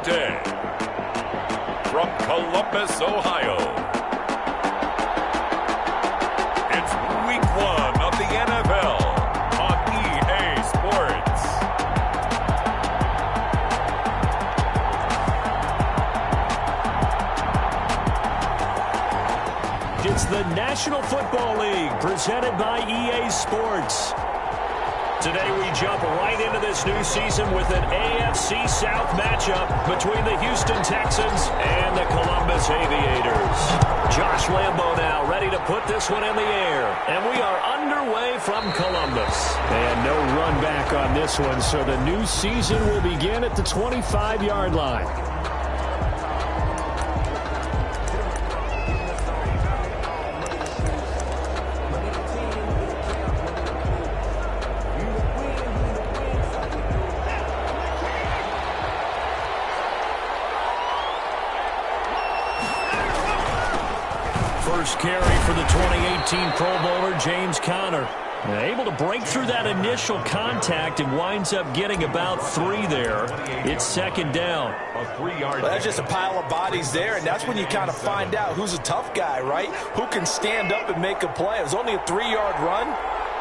day. From Columbus, Ohio, it's Week 1 of the NFL on EA Sports. It's the National Football League presented by EA Sports. Today we jump right into this new season with an AFC South matchup between the Houston Texans and the Columbus Aviators. Josh Lambo now ready to put this one in the air. And we are underway from Columbus. And no run back on this one, so the new season will begin at the 25-yard line. First carry for the 2018 Pro Bowler, James Conner. Able to break through that initial contact and winds up getting about 3 there. It's second down. Well, that's just a pile of bodies there, and that's when you kind of find out who's a tough guy, right? Who can stand up and make a play. It was only a 3-yard run,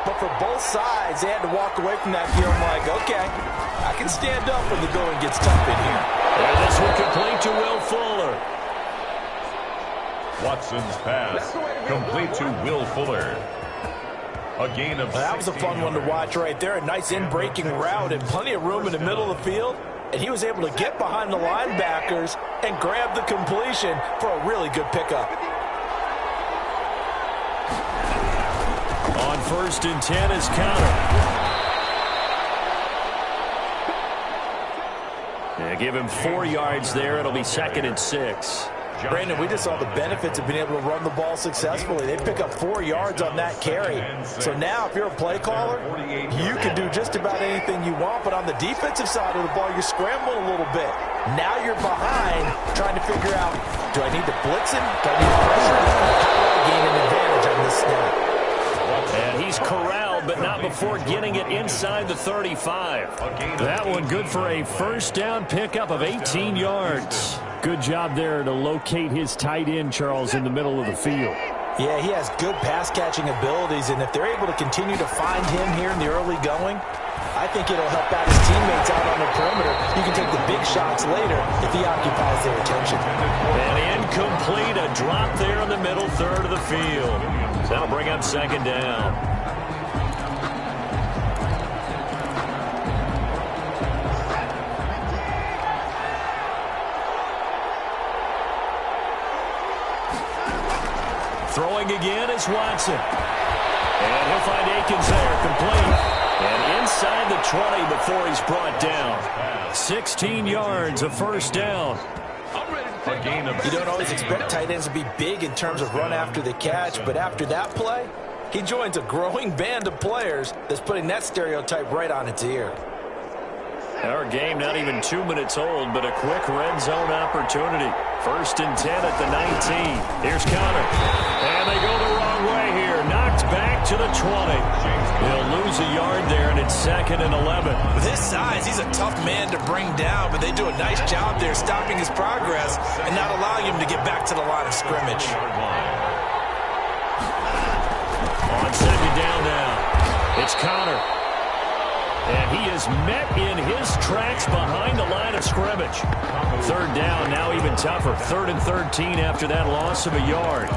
but for both sides, they had to walk away from that field like, okay, I can stand up when the going gets tough in here. And this one complete to Will Fuller. Watson's pass complete to Will Fuller. A gain of That was a fun one to watch right there. A nice in-breaking route and plenty of room in the middle of the field. And he was able to get behind the linebackers and grab the completion for a really good pickup. On 1st and 10 is Conner. Yeah, give him 4 yards there. It'll be 2nd and 6. Brandon, we just saw the benefits of being able to run the ball successfully. They pick up 4 yards on that carry. So now if you're a play caller, you can do just about anything you want. But on the defensive side of the ball, you're scrambling a little bit. Now you're behind trying to figure out, do I need to blitz him? Do I need to pressure him? How do I gain an advantage on this snap? And he's corralled, but not before getting it inside the 35. That one good for a first down pickup of 18 yards. Good job there to locate his tight end, Charles, in the middle of the field. Yeah, he has good pass-catching abilities, and if they're able to continue to find him here in the early going, I think it'll help out his teammates out on the perimeter. You can take the big shots later if he occupies their attention. And incomplete, a drop there in the middle third of the field. That'll bring up second down. Throwing again is Watson. And he'll find Akins there, complete. And inside the 20 before he's brought down. 16 yards, a first down. You don't always expect tight ends to be big in terms of run after the catch, but after that play, he joins a growing band of players that's putting that stereotype right on its ear. Our game not even 2 minutes old, but a quick red zone opportunity. 1st and 10 at the 19. Here's Conner. And they go the wrong way here. Knocked back to the 20. They'll lose a yard there, and it's 2nd and 11. With his size, he's a tough man to bring down, but they do a nice job there stopping his progress and not allowing him to get back to the line of scrimmage. On 2nd down now, it's Conner. And he is met in his tracks behind the line of scrimmage. 3rd down, now even tougher. 3rd and 13 after that loss of a yard.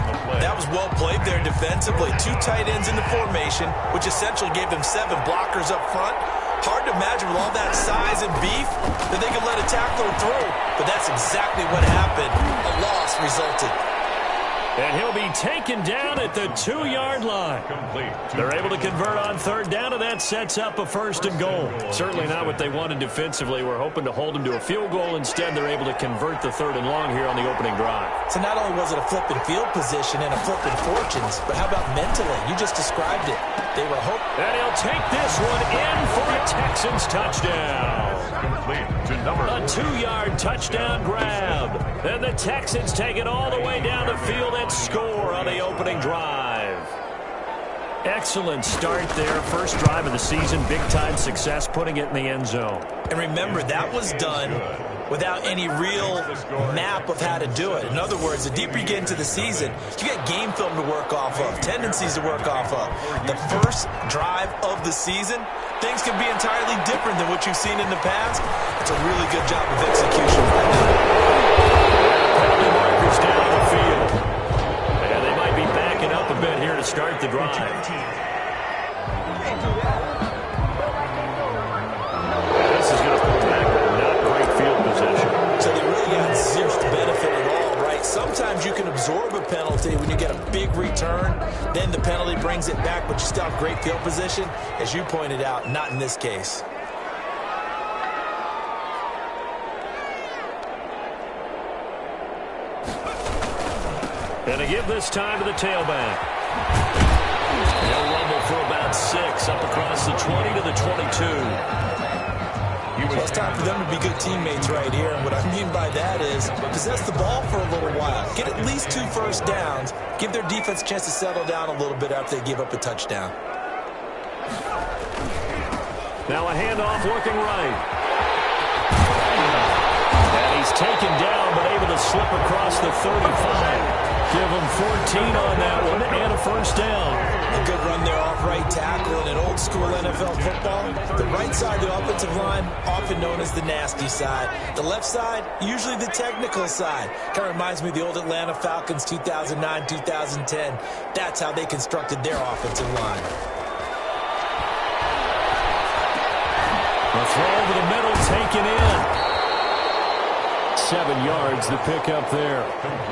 That was well played there defensively. 2 tight ends in the formation, which essentially gave them 7 blockers up front. Hard to imagine with all that size and beef that they could let a tackler through. But that's exactly what happened. A loss resulted. And he'll be taken down at the 2-yard line. They're able to convert on 3rd down, and that sets up a 1st and goal. Certainly not what they wanted defensively. We're hoping to hold them to a field goal. Instead, they're able to convert the 3rd and long here on the opening drive. So not only was it a flipping field position and a flipping fortunes, but how about mentally? You just described it. They were hoping. And he'll take this one in for a Texans touchdown. A 2-yard touchdown grab. And the Texans take it all the way down the field and score on the opening drive. Excellent start there. First drive of the season. Big-time success putting it in the end zone. And remember, that was done without any real map of how to do it. In other words, the deeper you get into the season, you get game film to work off of, tendencies to work off of. The first drive of the season, things can be entirely different than what you've seen in the past. It's a really good job of execution right now. Penalty markers down the field. And they might be backing up a bit here to start the drive. This is going to put back not great field position. So they really got zero benefit at all, right? Sometimes you can absorb a penalty when you get a big return. Then the penalty brings it back, but you still have great field position. As you pointed out, not in this case. And to give this time to the tailback. He'll rumble for about 6 up across the 20 to the 22. Well, it's time for them to be good teammates right here. And what I mean by that is possess the ball for a little while. Get at least 2 first downs. Give their defense a chance to settle down a little bit after they give up a touchdown. Now a handoff looking right. And he's taken down but able to slip across the 35. Give him 14 on that one and a first down. A good run there off right tackle in an old school NFL football. The right side of the offensive line, often known as the nasty side. The left side, usually the technical side. Kind of reminds me of the old Atlanta Falcons 2009, 2010. That's how they constructed their offensive line. A throw over the middle, taken in. 7 yards, the pickup there.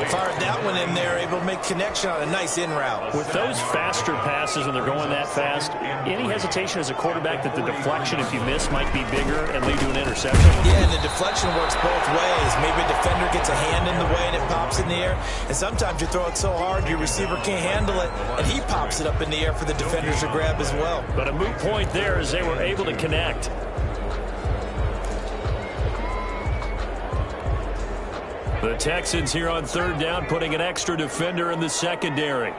Fired that one in there, able to make connection on a nice in route. With those faster passes when they're going that fast, any hesitation as a quarterback that the deflection, if you miss, might be bigger and lead to an interception? Yeah, and the deflection works both ways. Maybe a defender gets a hand in the way and it pops in the air. And sometimes you throw it so hard your receiver can't handle it, and he pops it up in the air for the defenders to grab as well. But a moot point there as they were able to connect. The Texans here on 3rd down, putting an extra defender in the secondary. And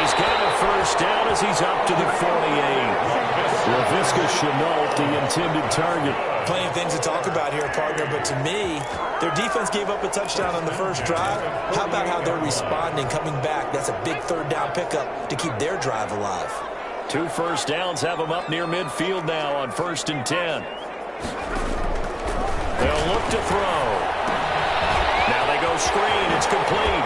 he's got a first down as he's up to the 48. Laviska Shenault, the intended target. Plenty of things to talk about here, partner, but to me, their defense gave up a touchdown on the first drive. How about how they're responding, coming back? That's a big 3rd down pickup to keep their drive alive. 2 first downs have them up near midfield now on 1st and 10. They'll look to throw. Now they go screen. It's complete.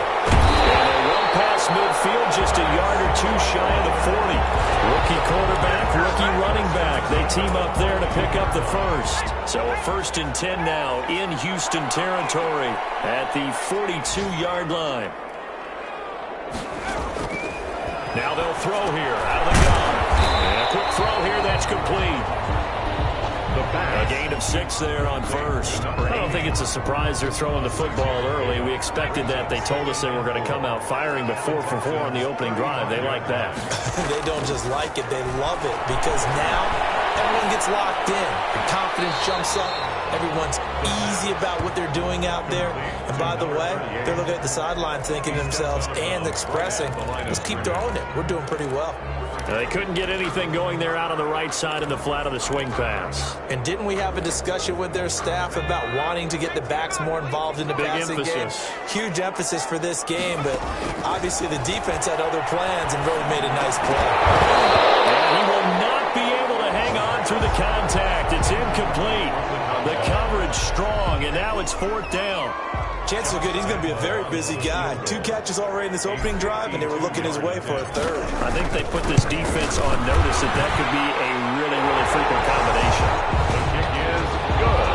And they run past midfield just a yard or 2 shy of the 40. Rookie quarterback, rookie running back. They team up there to pick up the first. So a 1st and 10 now in Houston territory at the 42-yard line. Now they'll throw here out of the gun. And a quick throw here, that's complete. A gain of 6 there on first. I don't think it's a surprise they're throwing the football early. We expected that. They told us they were going to come out firing, but 4 for 4 on the opening drive. They like that. They don't just like it, they love it, because now everyone gets locked in. The confidence jumps up. Everyone's easy about what they're doing out there. And by the way, they're looking at the sideline thinking to themselves and expressing, let's keep throwing it. We're doing pretty well. They couldn't get anything going there out on the right side in the flat of the swing pass. And didn't we have a discussion with their staff about wanting to get the backs more involved in the passing game? Huge emphasis for this game, but obviously the defense had other plans and really made a nice play. And he will not be able to hang on through the contact. It's incomplete. The coverage strong, and now it's 4th down. Chances are good. He's going to be a very busy guy. 2 catches already in this opening drive, and they were looking his way for a 3rd. I think they put this defense on notice that could be a really, really frequent combination. The kick is good.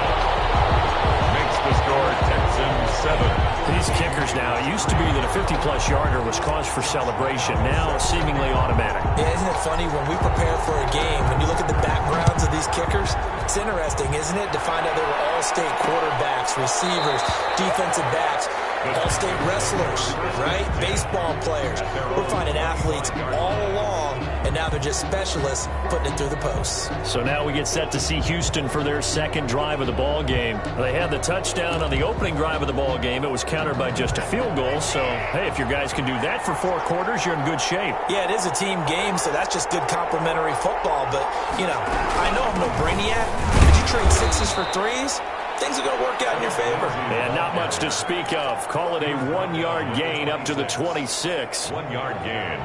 Makes the score Texans 7. These kickers now, it used to be that a 50-plus yarder was cause for celebration. Now seemingly automatic. Yeah, isn't it funny when we prepare for a game, when you look at the backgrounds of these kickers, it's interesting, isn't it, to find out they were all-state quarterbacks, receivers, defensive backs. All-state wrestlers, right? Baseball players. We're finding athletes all along, and now they're just specialists putting it through the posts. So now we get set to see Houston for their second drive of the ball game. They had the touchdown on the opening drive of the ball game. It was countered by just a field goal. So, hey, if your guys can do that for 4 quarters, you're in good shape. Yeah, it is a team game, so that's just good complimentary football. But, you know, I know I'm no brainiac. Did you trade 6s for 3s? Things are going to work out in your favor. And not much to speak of. Call it a 1-yard gain up to the 26. 1-yard gain.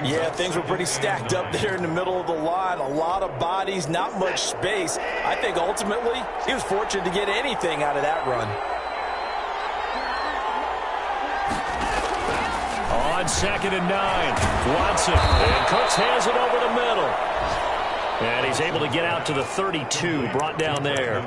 Yeah, things were pretty stacked up there in the middle of the line. A lot of bodies, not much space. I think ultimately he was fortunate to get anything out of that run. On 2nd and 9, Watson. And Cooks has it over the middle. And he's able to get out to the 32, brought down there.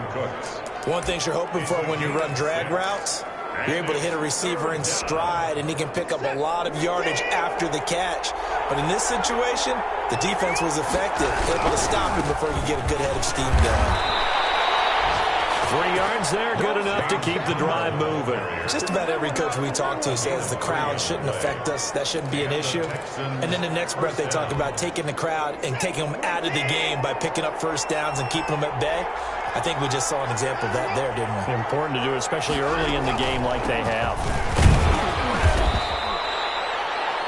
One thing you're hoping for when you run drag routes, you're able to hit a receiver in stride, and he can pick up a lot of yardage after the catch. But in this situation, the defense was effective, able to stop him before you get a good head of steam going. 3 yards there, good enough to keep the drive moving. Just about every coach we talk to says the crowd shouldn't affect us. That shouldn't be an issue. And then the next breath they talk about taking the crowd and taking them out of the game by picking up first downs and keeping them at bay. I think we just saw an example of that there, didn't we? Important to do, especially early in the game like they have.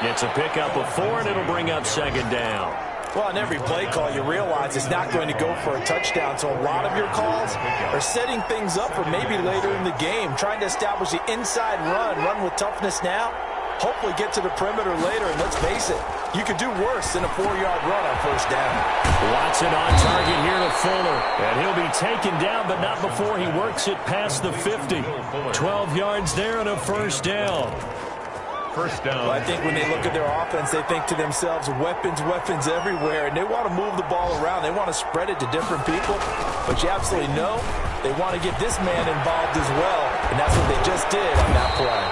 It's a pickup of 4, and it'll bring up 2nd down. Well, on every play call, you realize it's not going to go for a touchdown. So a lot of your calls are setting things up for maybe later in the game, trying to establish the inside run with toughness now, hopefully get to the perimeter later. And let's face it, you could do worse than a 4-yard run on first down. Watson on target here to Fuller. And he'll be taken down, but not before he works it past the 50. 12 yards there and a first down. First down. Well, I think when they look at their offense, they think to themselves, weapons everywhere, and they want to move the ball around. They want to spread it to different people, but you absolutely know they want to get this man involved as well, and that's what they just did on that play.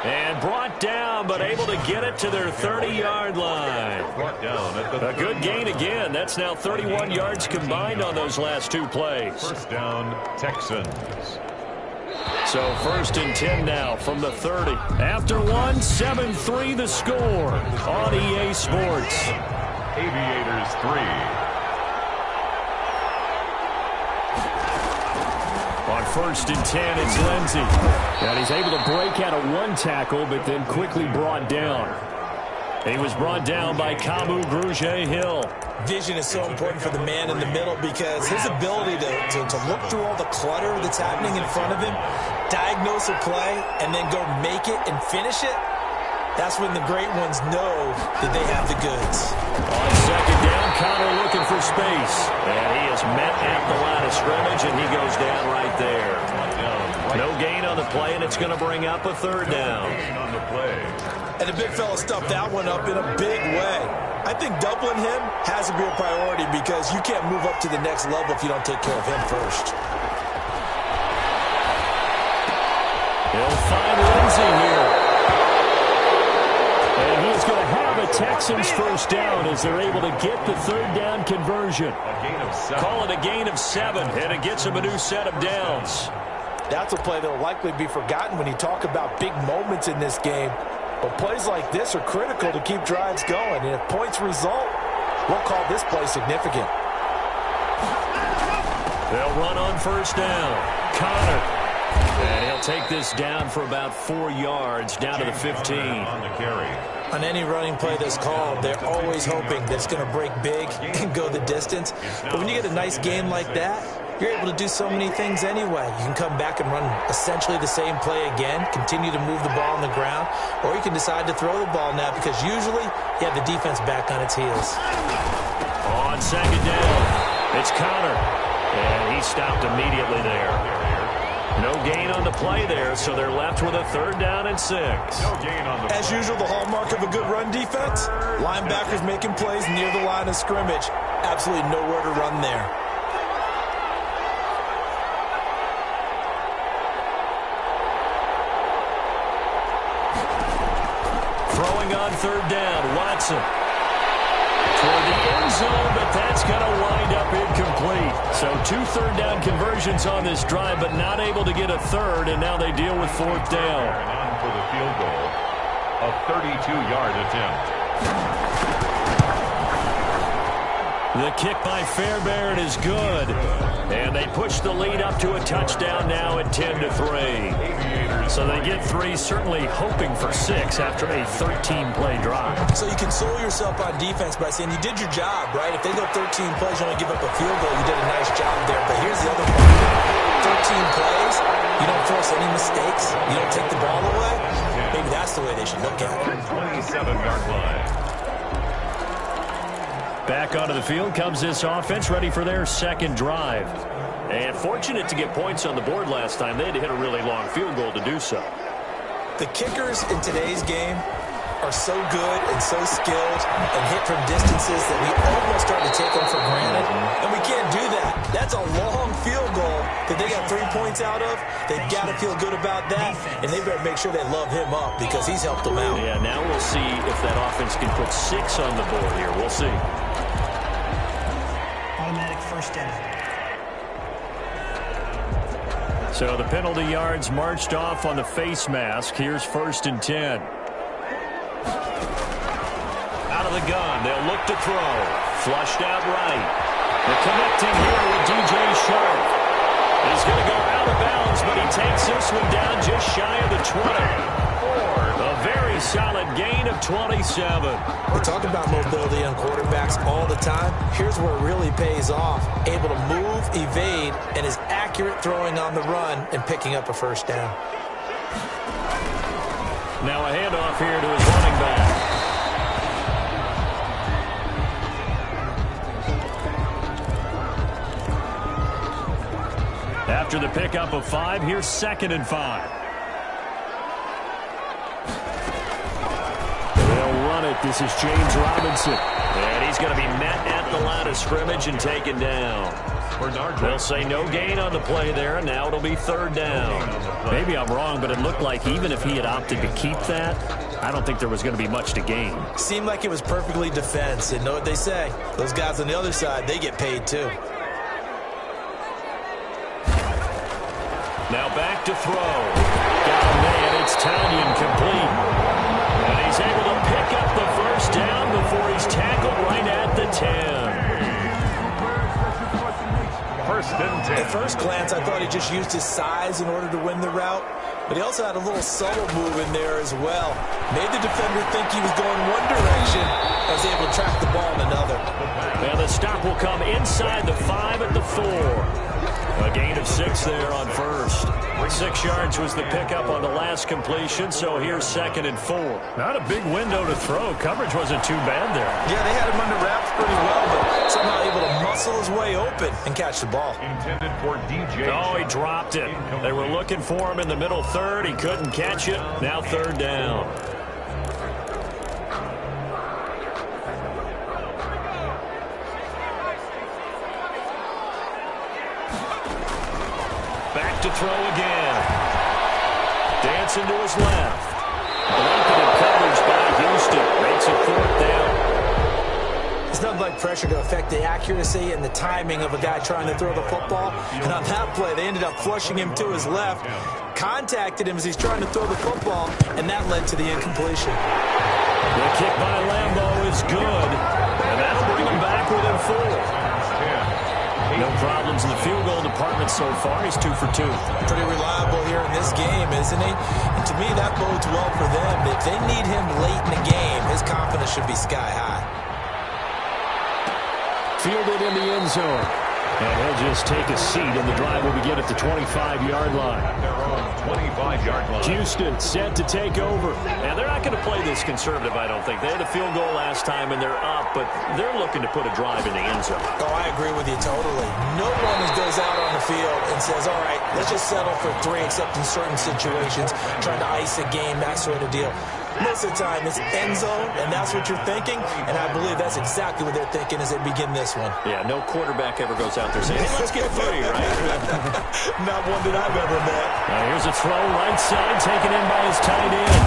And brought down, but able to get it to their 30-yard line. Brought down at the A good gain again. That's now 31 yards combined on those last 2 plays. First down, Texans. So 1st and 10 now from the 30. After 1, 7-3 the score on EA Sports. Aviators 3. On 1st and 10, it's Lindsey. And he's able to break out of 1 tackle, but then quickly brought down. He was brought down by Kamu Grugier-Hill. Vision is so important for the man in the middle because his ability to look through all the clutter that's happening in front of him, diagnose a play, and then go make it and finish it, that's when the great ones know that they have the goods. On 2nd down, Connor looking for space. And he is met at the line of scrimmage, and he goes down right there. No gain on the play, and it's going to bring up a 3rd down. On the play. And the big fella stuffed that one up in a big way. I think doubling him has to be a priority because you can't move up to the next level if you don't take care of him first. He'll find Lindsey here. And he's going to have a Texans first down as they're able to get the 3rd down conversion. A gain of 7. Call it a gain of 7, and it gets him a new set of downs. That's a play that will likely be forgotten when you talk about big moments in this game. But plays like this are critical to keep drives going. And if points result, we'll call this play significant. They'll run on first down. Connor. And he'll take this down for about 4 yards, down to the 15. On the carry. On any running play that's called, they're always hoping that it's going to break big and go the distance. But when you get a nice game like that, you're able to do so many things anyway. You can come back and run essentially the same play again, continue to move the ball on the ground, or you can decide to throw the ball now because usually you have the defense back on its heels. On 2nd down, it's Connor. And he stopped immediately there. No gain on the play there, so they're left with a 3rd down and 6. No gain on the As usual, the hallmark of a good run defense, linebackers making plays near the line of scrimmage. Absolutely nowhere to run there. Throwing on 3rd down, Watson. Toward the end zone, but that's going to wind up incomplete. So 2 third-down conversions on this drive, but not able to get a third, and now they deal with 4th down. On for the field goal, a 32-yard attempt. The kick by Fairbairn is good. And they push the lead up to a touchdown now at 10-3. So they get 3, certainly hoping for 6 after a 13-play drive. So you console yourself on defense by saying you did your job, right? If they go 13 plays, you only give up a field goal, you did a nice job there. But here's the other part. 13 plays, you don't force any mistakes, you don't take the ball away. Maybe that's the way they should look at it. 27-yard line. Back onto the field comes this offense, ready for their second drive. And fortunate to get points on the board last time. They had to hit a really long field goal to do so. The kickers in today's game are so good and so skilled and hit from distances that we almost start to take them for granted. And we can't do that. That's a long field goal that they got 3 points out of. They've got to feel good about that. And they better make sure they love him up because he's helped them out. Yeah, now we'll see if that offense can put 6 on the board here. We'll see. Automatic first down. So the penalty yards marched off on the face mask. Here's 1st and 10. Out of the gun, they'll look to throw. Flushed out right. They're connecting here with DJ Sharp. He's going to go out of bounds, but he takes this one down just shy of the 20. A very solid gain of 27. We talk about mobility on quarterbacks all the time. Here's where it really pays off. Able to move, evade, and is accurate throwing on the run and picking up a first down. Now a handoff here to his running back. After the pickup of 5, here's 2nd and 5. This is James Robinson. And he's going to be met at the line of scrimmage and taken down. They'll say no gain on the play there, and now it'll be 3rd down. Maybe I'm wrong, but it looked like even if he had opted to keep that, I don't think there was going to be much to gain. Seemed like it was perfectly defense. And know what they say? Those guys on the other side, they get paid too. Now back to throw. Got a man. It's Tanyan complete. And he's able to pick up the first down before he's tackled right at the 10. 1st and 10. At first glance, I thought he just used his size in order to win the route, but he also had a little subtle move in there as well. Made the defender think he was going one direction, and was able to track the ball in another. And the stop will come inside the 5 at the 4. A gain of 6 there on 1st. 6 yards was the pickup on the last completion, so here's 2nd and 4. Not a big window to throw. Coverage wasn't too bad there. Yeah, they had him under wraps pretty well, but somehow able to muscle his way open and catch the ball. Intended for DJ. Oh, he dropped it. They were looking for him in the middle 3rd. He couldn't catch it. Now 3rd down. Back to throw again. Dancing to his left. Blanketed coverage by Houston. Makes it 4th down. There's nothing like pressure to affect the accuracy and the timing of a guy trying to throw the football. And on that play, they ended up flushing him to his left, contacted him as he's trying to throw the football, and that led to the incompletion. The kick by Lambo is good, and that'll bring him back within 4. No problems in the field goal department so far. He's 2 for 2. Pretty reliable here in this game, isn't he? And to me, that bodes well for them. If they need him late in the game, his confidence should be sky high. Fielded in the end zone. And he'll just take a seat, and the drive will begin at the 25-yard line. Their own 25-yard line. Houston set to take over. And they're not going to play this conservative, I don't think. They had a field goal last time, and they're up, but they're looking to put a drive in the end zone. Oh, I agree with you totally. No one goes out on the field and says, all right, let's just settle for 3, except in certain situations, trying to ice a game, that sort of deal. Most of the time, it's end zone, and that's what you're thinking, and I believe that's exactly what they're thinking as they begin this one. Yeah, no quarterback ever goes out there saying, hey, let's get footy, right? Not one that I've ever met. Now here's a throw right side, taken in by his tight end.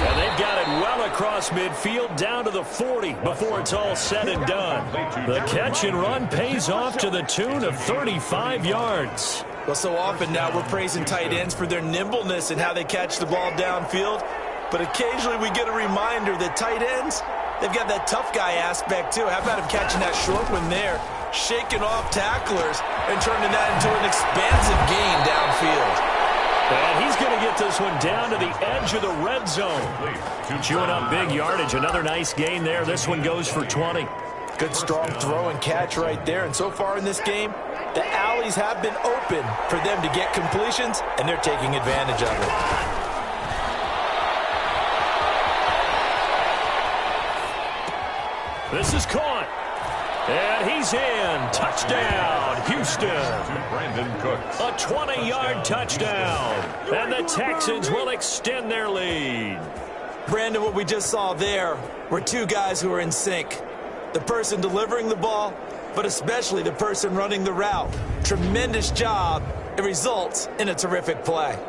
And they've got it well across midfield down to the 40 before it's all said and done. The catch and run pays off to the tune of 35 yards. Well, so often now we're praising tight ends for their nimbleness and how they catch the ball downfield. But occasionally we get a reminder that tight ends, they've got that tough guy aspect too. How about him catching that short one there, shaking off tacklers, and turning that into an expansive gain downfield. And he's going to get this one down to the edge of the red zone. Chewing up big yardage. Another nice gain there. This one goes for 20. Good strong throw and catch right there. And so far in this game, the alleys have been open for them to get completions, and they're taking advantage of it. This is caught. And he's in. Touchdown, Houston. Brandon Cooks. A 20-yard touchdown. And the Texans will extend their lead. Brandon, what we just saw there were two guys who are in sync. The person delivering the ball, but especially the person running the route. Tremendous job. It results in a terrific play.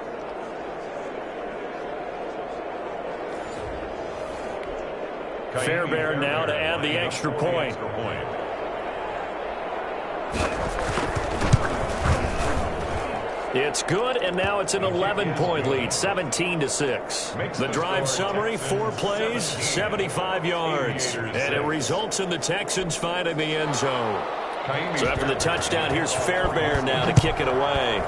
Fairbairn now to add the extra point. It's good, and now it's an 11-point lead, 17-6. The drive summary, 4 plays, 75 yards. And it results in the Texans finding the end zone. So after the touchdown, here's Fairbairn now to kick it away.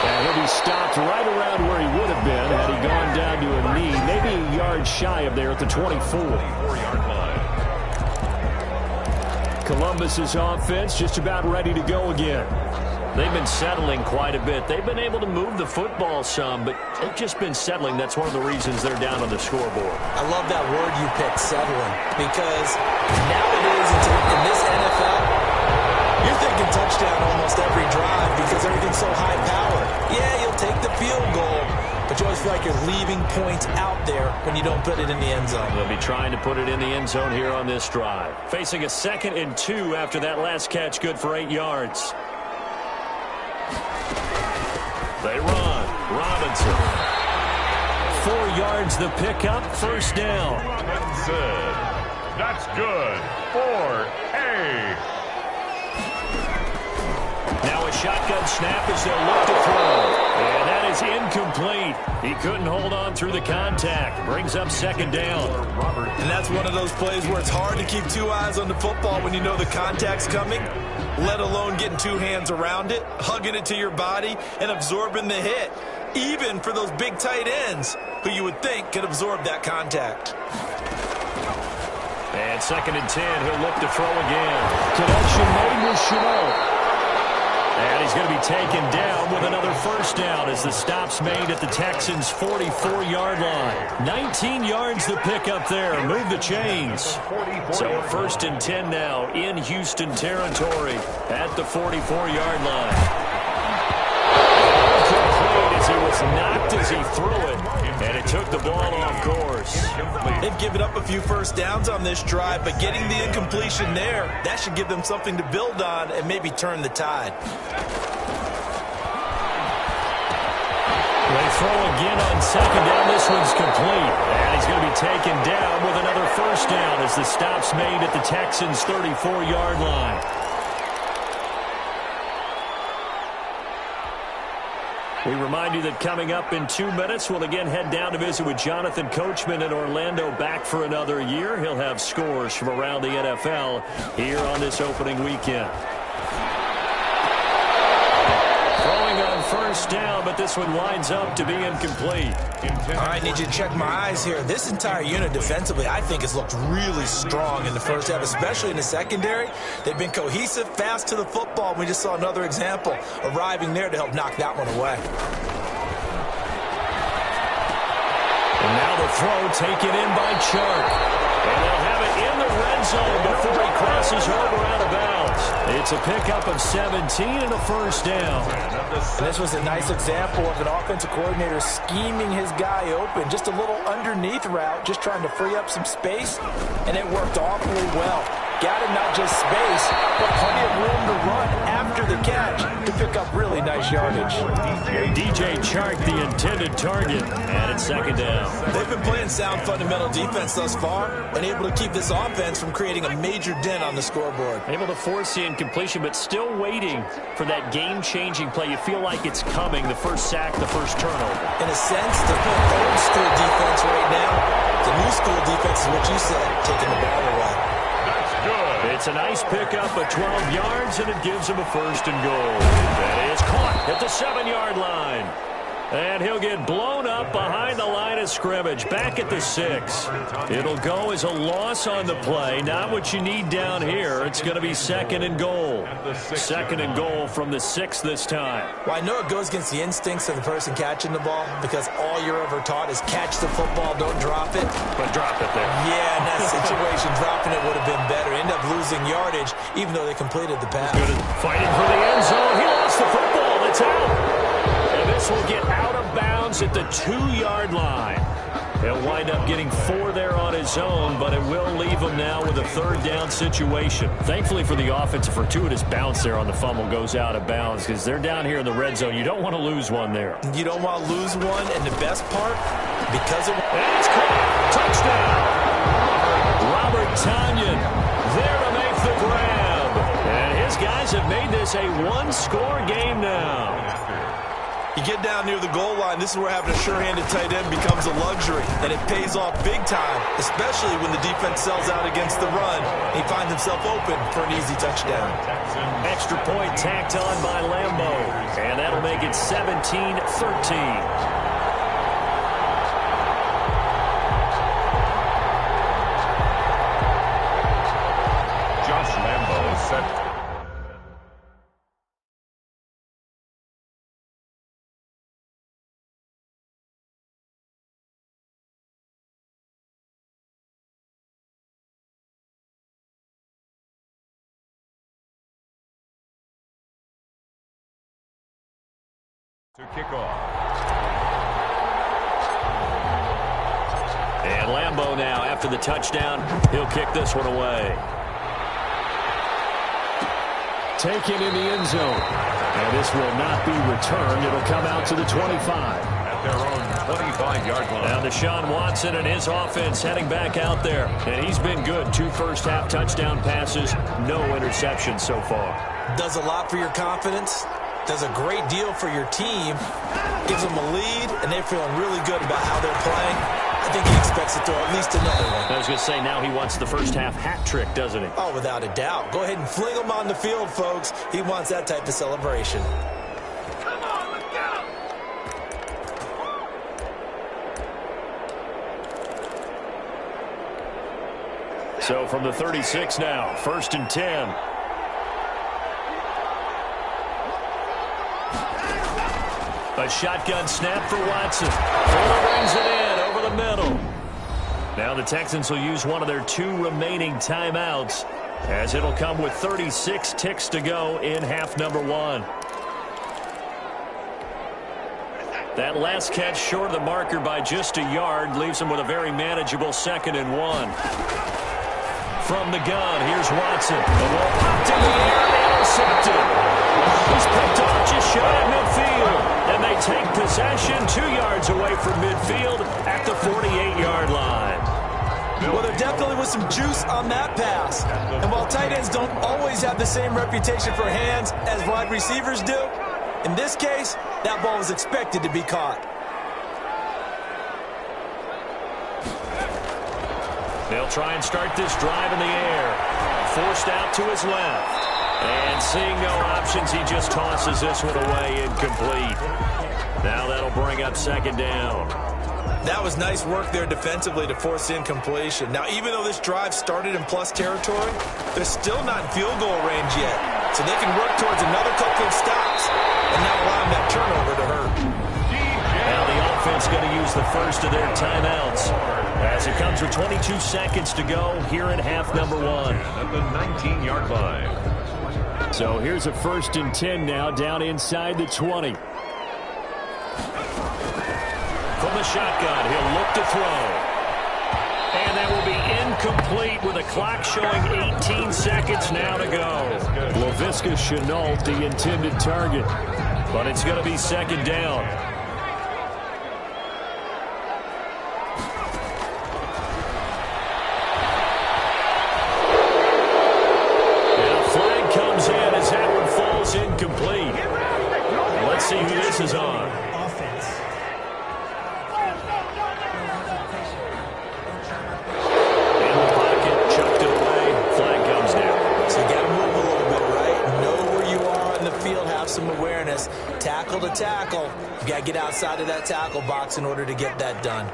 And he'll be stopped right around where he would have been had he gone down to a knee, maybe a yard shy of there at the 24-yard line. Columbus's offense just about ready to go again. They've been settling quite a bit. They've been able to move the football some, but they've just been settling. That's one of the reasons they're down on the scoreboard. I love that word you picked, settling, because nowadays in this NFL, you're thinking touchdown almost every drive because everything's so high-powered. Yeah, you'll take the field goal, but you always feel like you're leaving points out there when you don't put it in the end zone. They'll be trying to put it in the end zone here on this drive. Facing a 2nd and 2 after that last catch, good for 8 yards. They run. Robinson. 4 yards the pickup, first down. Robinson. That's good for A. Now a shotgun snap as they'll look to throw. And that is incomplete. He couldn't hold on through the contact. Brings up 2nd down. And that's one of those plays where it's hard to keep 2 eyes on the football when you know the contact's coming, let alone getting 2 hands around it, hugging it to your body, and absorbing the hit, even for those big tight ends who you would think could absorb that contact. And 2nd and 10, he'll look to throw again. Connection made with Shenault. And he's going to be taken down with another first down as the stop's made at the Texans' 44-yard line. 19 yards the pickup there. Move the chains. So a 1st and 10 now in Houston territory at the 44-yard line. Incomplete as he was knocked as he threw it. And it took the ball off course. They've given up a few first downs on this drive, but getting the incompletion there, that should give them something to build on and maybe turn the tide. They throw again on 2nd down. This one's complete. And he's going to be taken down with another first down as the stop's made at the Texans' 34-yard line. We remind you that coming up in 2 minutes, we'll again head down to visit with Jonathan Coachman in Orlando, back for another year. He'll have scores from around the NFL here on this opening weekend. Throwing on first down, but this one winds up to be incomplete. All right, need you to check my eyes here. This entire unit defensively, I think, has looked really strong in the first half, especially in the secondary. They've been cohesive, fast to the football. We just saw another example arriving there to help knock that one away. And now the throw taken in by Chark. And they'll have it in the red zone before he crosses over out of bounds. It's a pickup of 17 and a first down. And this was a nice example of an offensive coordinator scheming his guy open. Just a little underneath route, just trying to free up some space, and it worked awfully well. Got him not just space, but plenty of room to run after after the catch to pick up really nice yardage. DJ Chark, the intended target, and it's second down. They've been playing sound fundamental defense thus far and able to keep this offense from creating a major dent on the scoreboard. Able to force the incompletion, but still waiting for that game-changing play. You feel like it's coming, the first sack, the first turnover. In a sense, they're playing old school defense right now. The new school defense is what you said, taking the ball away. It's a nice pickup of 12 yards, and it gives him a first and goal. That is caught at the 7-yard line. And he'll get blown up behind the line of scrimmage, back at the 6. It'll go as a loss on the play. Not what you need down here. It's going to be second and goal. Second and goal from the 6 this time. Well, I know it goes against the instincts of the person catching the ball because all you're ever taught is catch the football, don't drop it. But drop it there. Yeah, in that situation, dropping it would have been better. End up losing yardage, even though they completed the pass. Fighting for the end zone. He lost the football. It's out. And this will get out of bounds at the 2-yard line. He'll wind up getting 4 there on his own, but it will leave him now with a third down situation. Thankfully for the offense, a fortuitous bounce there on the fumble goes out of bounds because they're down here in the red zone. You don't want to lose one there. You don't want to lose one, and the best part, because of... And it's caught. Touchdown. Robert Tonyan there to make the grab. And his guys have made this a one-score game now. You get down near the goal line, this is where having a sure-handed tight end becomes a luxury, and it pays off big time, especially when the defense sells out against the run. He finds himself open for an easy touchdown. Extra point tacked on by Lambo, and that'll make it 17-13. Josh Lambo set. To kick off. And Lambo now, after the touchdown, he'll kick this one away. Taken in the end zone. And this will not be returned. It'll come out to the 25. At their own 25-yard line. Now Deshaun Watson and his offense heading back out there. And he's been good. 2 first-half touchdown passes, no interceptions so far. Does a lot for your confidence. Does a great deal for your team, gives them a lead, and they're feeling really good about how they're playing. I think he expects to throw at least another one. I was going to say, now he wants the first half hat trick, doesn't he? Oh, without a doubt. Go ahead and fling him on the field, folks. He wants that type of celebration. Come on, let's go! So from the 36 now, 1st and 10. A shotgun snap for Watson. Fuller brings it in over the middle. Now the Texans will use one of their 2 remaining timeouts as it'll come with 36 ticks to go in half number 1. That last catch short of the marker by just a yard leaves him with a very manageable 2nd and 1. From the gun, here's Watson. The ball popped in the air and intercepted. He's picked off just shy of midfield. And they take possession 2 yards away from midfield at the 48-yard line. Well, there definitely was some juice on that pass. And while tight ends don't always have the same reputation for hands as wide receivers do, in this case, that ball was expected to be caught. They'll try and start this drive in the air. Forced out to his left. And seeing no options, he just tosses this one away incomplete. Now that'll bring up 2nd down. That was nice work there defensively to force incompletion. Now, even though this drive started in plus territory, they're still not in field goal range yet. So they can work towards another couple of stops and not allowing that turnover to hurt. Now the offense going to use the first of their timeouts as it comes with 22 seconds to go here in half number 1. At the 19-yard line. So here's a 1st and 10 now down inside the 20. From the shotgun, he'll look to throw. And that will be incomplete with a clock showing 18 seconds now to go. Laviska Shenault, the intended target. But it's going to be second down. And a flag comes in as that one falls incomplete. Let's see who this is on. In the pocket, chucked it away. Flag comes down. So you got to move a little bit, right? Know where you are in the field, have some awareness. Tackle to tackle. You got to get outside of that tackle box in order to get that done.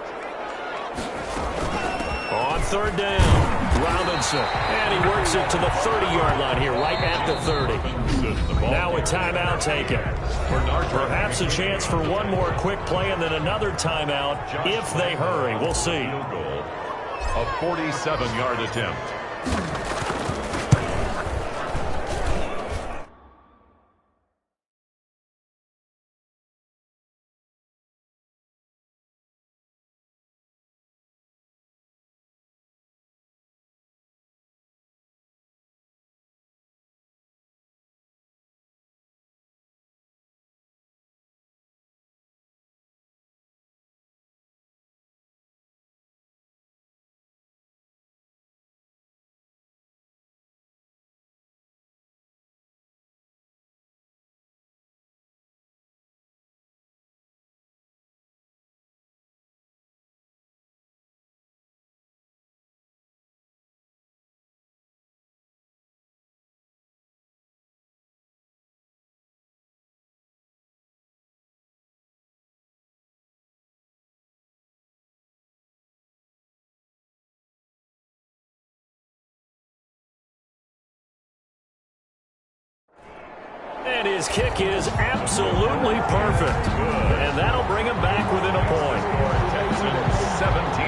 On third down, Robinson. And he works it to the 30-yard line here, right at the 30. Now a timeout taken. Perhaps a chance for one more quick play and then another timeout if they hurry. We'll see. A 47-yard attempt. And his kick is absolutely perfect. And that'll bring him back within a point. Texans 17.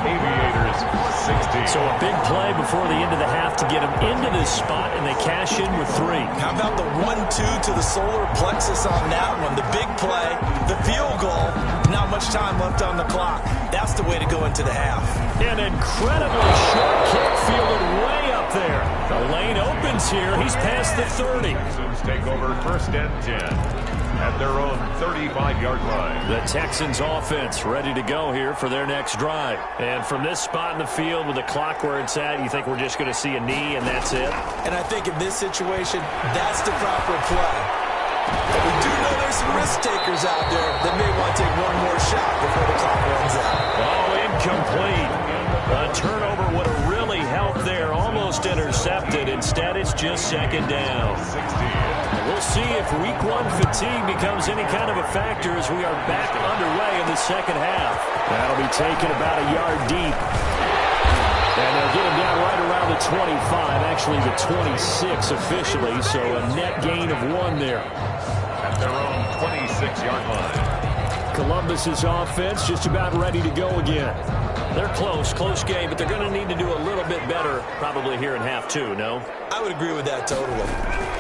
Aviators 16. So a big play before the end of the half to get him into this spot, and they cash in with 3. How about the 1-2 to the solar plexus on that one? The big play, the field goal, not much time left on the clock. That's the way to go into the half. An incredibly short kick fielded way up there. The lane opens here. He's past the 30. Texans take over first and 10 at their own 35-yard line. The Texans offense ready to go here for their next drive. And from this spot in the field with the clock where it's at, you think we're just going to see a knee and that's it? And I think in this situation, that's the proper play. But we do know there's some risk takers out there that may want to take one more shot before the clock runs out. Oh, incomplete. A turnover would have really helped there. Almost intercepted. Instead, it's just second down. 16. We'll see if week 1 fatigue becomes any kind of a factor as we are back underway in the second half. That'll be taken about a yard deep. And they'll get him down right around the 25, actually the 26 officially, so a net gain of 1 there. At their own 26-yard line. Columbus's offense just about ready to go again. They're close game, but they're going to need to do a little bit better probably here in half 2, no? I would agree with that totally.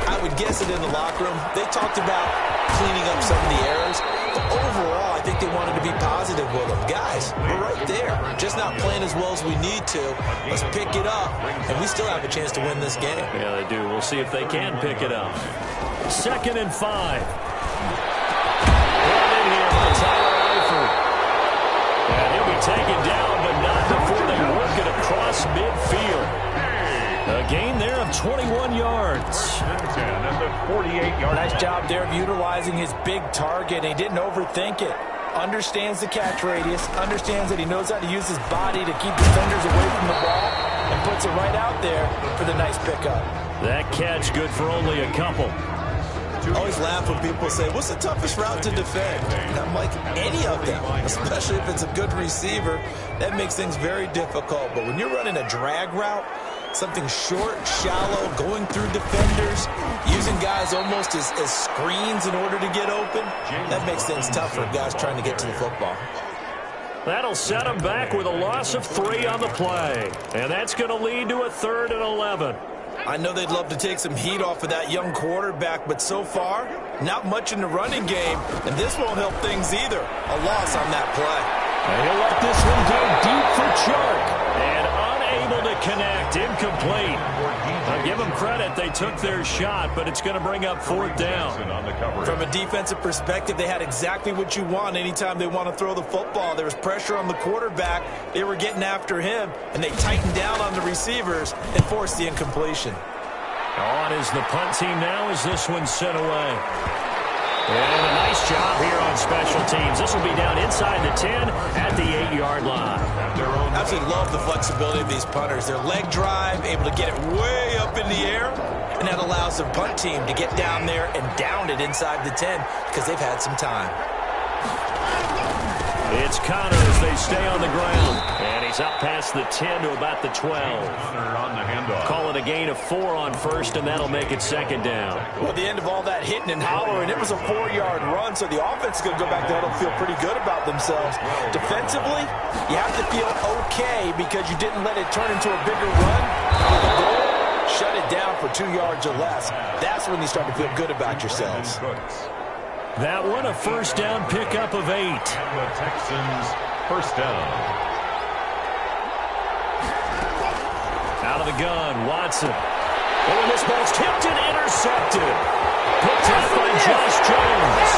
I would guess it in the locker room. They talked about cleaning up some of the errors, but overall, I think they wanted to be positive with them. Guys, we're right there. Just not playing as well as we need to. Let's pick it up, and we still have a chance to win this game. Yeah, they do. We'll see if they can pick it up. 2nd and 5. Brought in here for Tyler Eifert. And he'll be taken down, but not before they work it across midfield. A gain there of 21 yards. And the 48-yard. Nice job there of utilizing his big target. He didn't overthink it. Understands the catch radius. Understands that he knows how to use his body to keep defenders away from the ball. And puts it right out there for the nice pickup. That catch good for only a couple. I always laugh when people say, what's the toughest route to defend? And I'm like, any of them, especially if it's a good receiver. That makes things very difficult. But when you're running a drag route, something short, shallow, going through defenders, using guys almost as screens in order to get open, that makes things tough for guys trying to get to the football. That'll set them back with a loss of 3 on the play. And that's going to lead to a 3rd and 11. I know they'd love to take some heat off of that young quarterback, but so far, not much in the running game, and this won't help things either. A loss on that play. And he'll let this one go deep for Chark. And credit. They took their shot, but it's going to bring up 4th down. From a defensive perspective, they had exactly what you want anytime they want to throw the football. There was pressure on the quarterback. They were getting after him, and they tightened down on the receivers and forced the incompletion. On is the punt team now as this one's sent away. And a nice job here on special teams. This will be down inside the 10 at the 8-yard line. Absolutely love the flexibility of these punters. Their leg drive, able to get it way up in the air, and that allows the punt team to get down there and down it inside the 10 because they've had some time. It's Connors. They stay on the ground. And he's up past the 10 to about the 12. Call it a gain of 4 on first, and that'll make it 2nd down. Well, at the end of all that hitting and hollering, it was a 4-yard run, so the offense is going to go back there and feel pretty good about themselves. Defensively, you have to feel okay because you didn't let it turn into a bigger run. With the goal, shut it down for 2 yards or less. That's when you start to feel good about yourselves. That one a first down pickup of 8. The Texans first down. Out of the gun, Watson. Oh, and this ball's tipped and intercepted. Picked up by Josh Jones.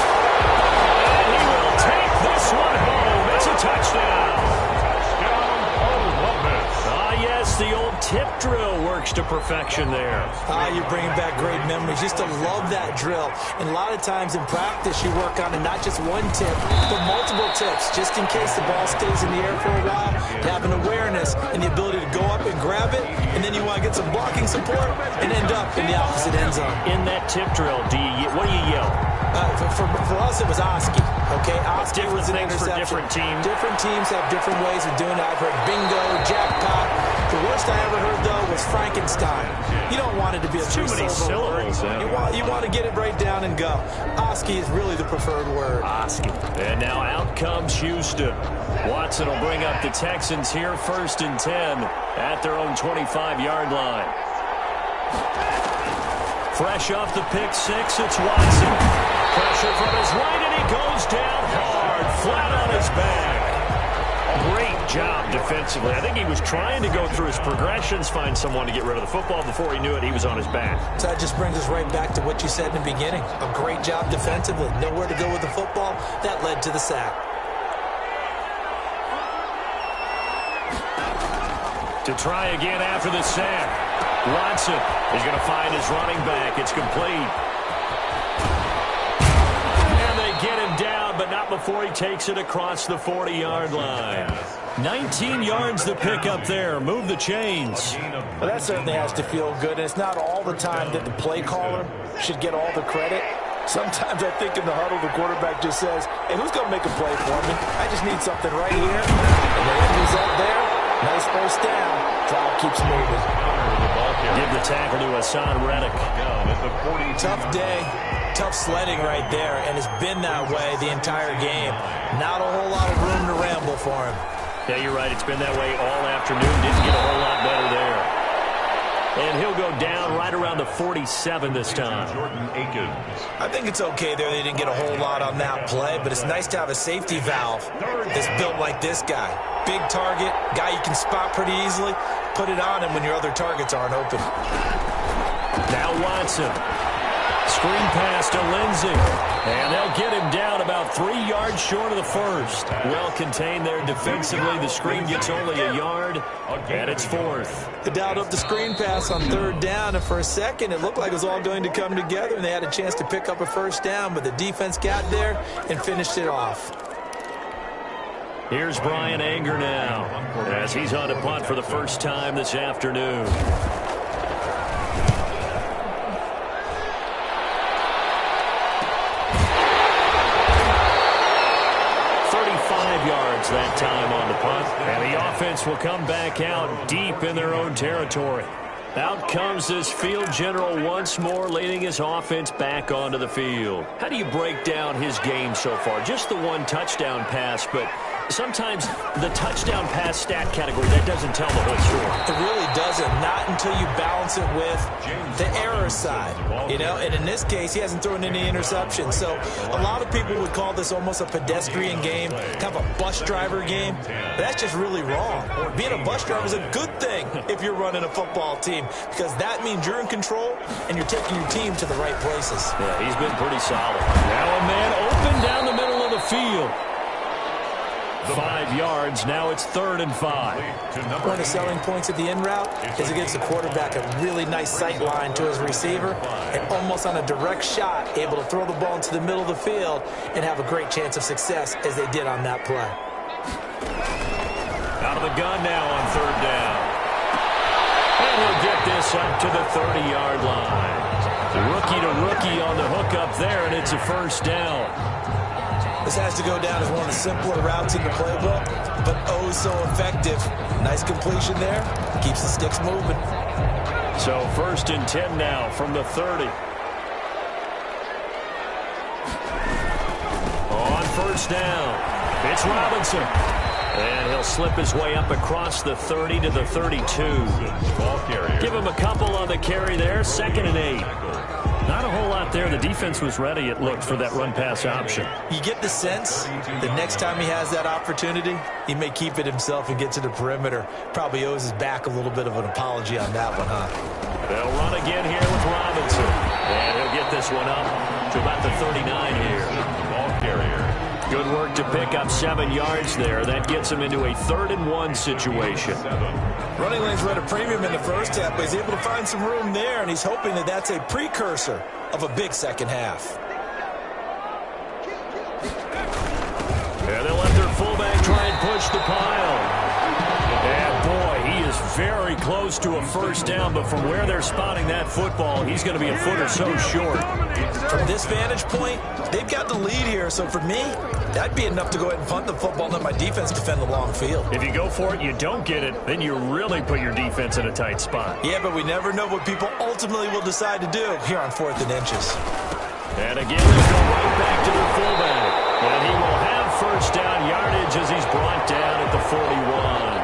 And he will take this one home. It's a touchdown. Yes, the old tip drill works to perfection there. You're bringing back great memories. Used to love that drill. And a lot of times in practice, you work on it, not just one tip, but multiple tips, just in case the ball stays in the air for a while. You have an awareness and the ability to go up and grab it, and then you want to get some blocking support and end up in the opposite end zone. In that tip drill, what do you yell? For us, it was Oski. Okay, Oski was an interception. For different teams. Different teams have different ways of doing it. I've heard bingo, jackpot. The worst I ever heard, though, was Frankenstein. You don't want it to be a too many syllables. You want to get it right down and go. Oski is really the preferred word. Oski. And now out comes Houston. Watson will bring up the Texans here 1st and 10 at their own 25-yard line. Fresh off the pick 6, it's Watson. Pressure from his right, and he goes down hard, flat on his back. Great job defensively. I think he was trying to go through his progressions, find someone to get rid of the football. Before he knew it, he was on his back. So that just brings us right back to what you said in the beginning. A great job defensively. Nowhere to go with the football. That led to the sack. To try again after the sack. Watson is going to find his running back. It's complete. And they get him down, but not before he takes it across the 40-yard line. 19 yards to pick up there. Move the chains. Well, that certainly has to feel good. And it's not all the time that the play caller should get all the credit. Sometimes I think in the huddle, the quarterback just says, hey, who's going to make a play for me? I just need something right here. And the end result there, nice first down. Drive keeps moving. Give the tackle to Hassan Reddick. Tough day, tough sledding right there, and it's been that way the entire game. Not a whole lot of room to ramble for him. Yeah, you're right. It's been that way all afternoon. Didn't get a whole lot better there. And he'll go down right around the 47 this time. Jordan Akins. I think it's okay there. They didn't get a whole lot on that play, but it's nice to have a safety valve that's built like this guy. Big target, guy you can spot pretty easily. Put it on him when your other targets aren't open. Now Watson. Screen pass to Lindsey. And they'll get him down about 3 yards short of the first. Well contained there defensively. The screen gets only a yard, and it's 4th. They dialed up the screen pass on 3rd down, and for a second it looked like it was all going to come together, and they had a chance to pick up a first down, but the defense got there and finished it off. Here's Brian Anger now as he's on to punt for the first time this afternoon. 35 yards that time on the punt. And the offense will come back out deep in their own territory. Out comes this field general once more, leading his offense back onto the field. How do you break down his game so far? Just the one touchdown pass, but sometimes the touchdown pass stat category, that doesn't tell the whole story. It really doesn't, not until you balance it with the error side. And in this case, he hasn't thrown any interceptions. So a lot of people would call this almost a pedestrian game, kind of a bus driver game. But that's just really wrong. Being a bus driver is a good thing if you're running a football team, because that means you're in control and you're taking your team to the right places. Yeah, he's been pretty solid. Now a man open down the middle of the field. 5 yards. Now it's 3rd and 5. One of the selling points of the in route is it gives the quarterback a really nice sight line to his receiver, and almost on a direct shot, able to throw the ball into the middle of the field and have a great chance of success as they did on that play. Out of the gun now on 3rd down. And he'll get this up to the 30-yard line. Rookie to rookie on the hook up there, and it's a 1st down. This has to go down as one of the simpler routes in the playbook, but oh so effective. Nice completion there. Keeps the sticks moving. So 1st and 10 now from the 30. On 1st down, it's Robinson. And he'll slip his way up across the 30 to the 32. Give him a couple on the carry there. 2nd and 8. Not a whole lot there. The defense was ready, it looked, for that run-pass option. You get the sense that next time he has that opportunity, he may keep it himself and get to the perimeter. Probably owes his back a little bit of an apology on that one, huh? They'll run again here with Robinson. And he'll get this one up to about the 39 here. Ball carrier. Good work to pick up 7 yards there. That gets him into a 3rd and 1 situation. Running lanes were at a premium in the first half, but he's able to find some room there, and he's hoping that that's a precursor of a big second half. And they'll let their fullback try and push the pile. And boy, he is very close to a 1st down, but from where they're spotting that football, he's going to be a foot or so short. From this vantage point, they've got the lead here, so for me, that'd be enough to go ahead and punt the football and let my defense defend the long field. If you go for it, you don't get it, then you really put your defense in a tight spot. Yeah, but we never know what people ultimately will decide to do here on 4th and inches. And again, they go right back to the fullback. And he will have 1st down yardage as he's brought down at the 41.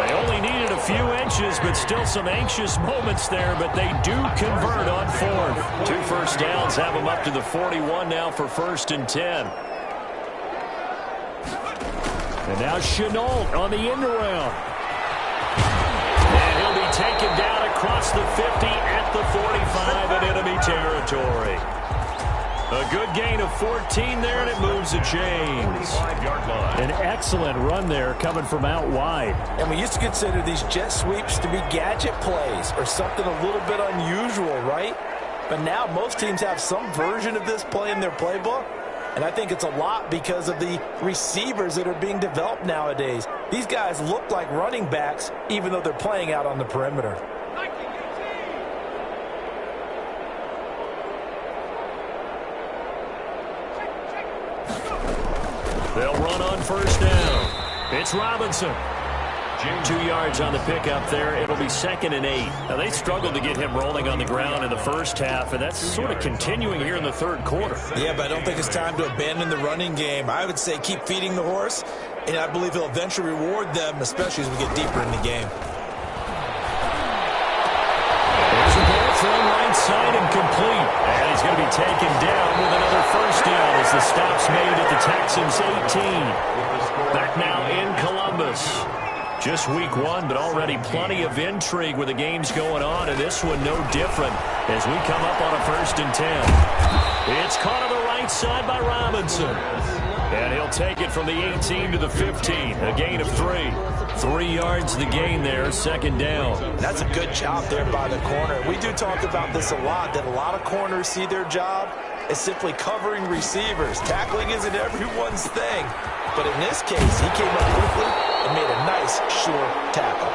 They only needed a few inches, but still some anxious moments there, but they do convert on 4th. 2 1st downs have them up to the 41 now for 1st and 10. And now Shenault on the end around. And he'll be taken down across the 50 at the 45 in enemy territory. A good gain of 14 there, and it moves the chains. An excellent run there coming from out wide. And we used to consider these jet sweeps to be gadget plays or something a little bit unusual, right? But now most teams have some version of this play in their playbook. And I think it's a lot because of the receivers that are being developed nowadays. These guys look like running backs even though they're playing out on the perimeter. They'll run on 1st down. It's Robinson. 2 yards on the pickup there. It'll be 2nd and 8. Now, they struggled to get him rolling on the ground in the first half, and that's sort of continuing here in the 3rd quarter. Yeah, but I don't think it's time to abandon the running game. I would say keep feeding the horse, and I believe he'll eventually reward them, especially as we get deeper in the game. There's a ball thrown right side and complete. And he's going to be taken down with another 1st down as the stop's made at the Texans 18. Back now in Columbus. Just week 1, but already plenty of intrigue with the games going on, and this one no different as we come up on a 1st and 10. It's caught on the right side by Robinson. And he'll take it from the 18 to the 15, a gain of 3. 3 yards the gain there, 2nd down. That's a good job there by the corner. We do talk about this a lot, that a lot of corners see their job as simply covering receivers. Tackling isn't everyone's thing. But in this case, he came up quickly and made a nice, sure tackle.